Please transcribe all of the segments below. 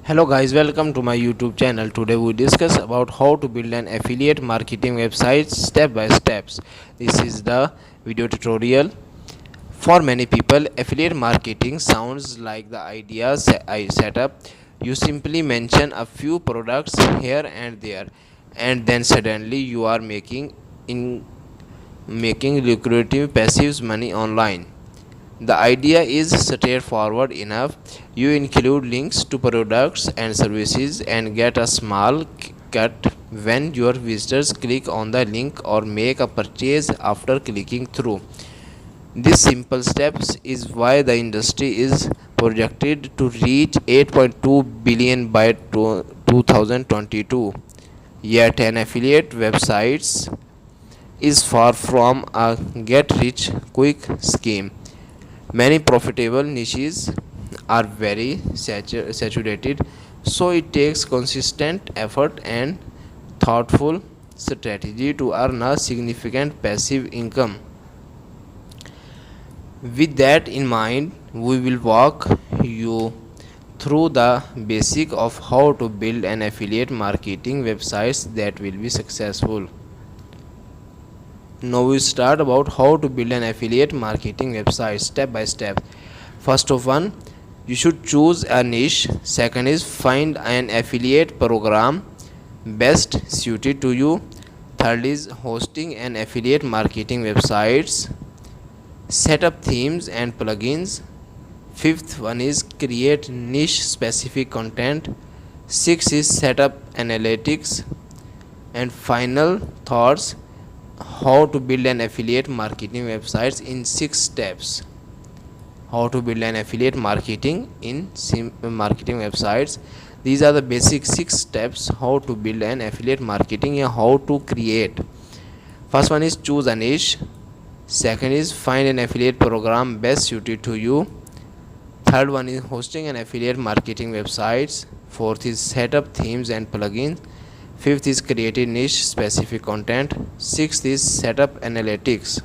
Hello guys, welcome to my YouTube channel. Today we discuss about how to build an affiliate marketing website step by steps. This is the video tutorial. For many people, affiliate marketing sounds like the idea I set up. You simply mention a few products here and there, and then suddenly you are making lucrative passive money online. The idea is straightforward enough. You include links to products and services and get a small cut when your visitors click on the link or make a purchase after clicking through. This simple steps is why the industry is projected to reach 8.2 billion by 2022. Yet an affiliate websites is far from a get rich quick scheme. Many profitable niches are very saturated, so it takes consistent effort and thoughtful strategy to earn a significant passive income. With that in mind, we will walk you through the basic of how to build an affiliate marketing website that will be successful. Now we start about how to build an affiliate marketing website step by step. First of one, you should choose a niche. Second is find an affiliate program best suited to you. Third is hosting an affiliate marketing websites. Set up themes and plugins. Fifth one is create niche specific content. Sixth is set up analytics. And final thoughts, how to build an affiliate marketing websites in 6 steps. How to build an affiliate marketing marketing websites. These are the basic 6 steps how to build an affiliate marketing and how to create. First one is choose a niche. Second is find an affiliate program best suited to you. Third one is hosting an affiliate marketing websites. Fourth is set up themes and plugins. Fifth is create niche specific content. Sixth is setup analytics.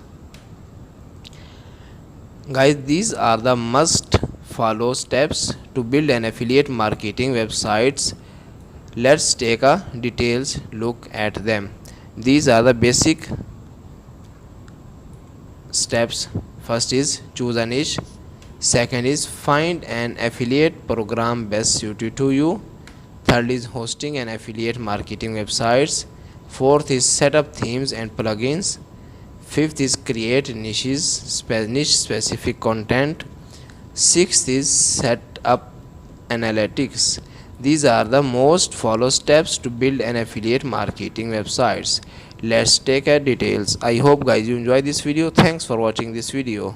Guys, these are the must follow steps to build an affiliate marketing websites. Let's take a details look at them. These are the basic steps. First is choose a niche. Second is find an affiliate program best suited to you. Third is hosting an affiliate marketing websites. Fourth is set up themes and plugins. Fifth is create niche specific content. Sixth is set up analytics. These are the most follow steps to build an affiliate marketing websites. Let's take a details. I hope guys you enjoy this video. Thanks for watching this video.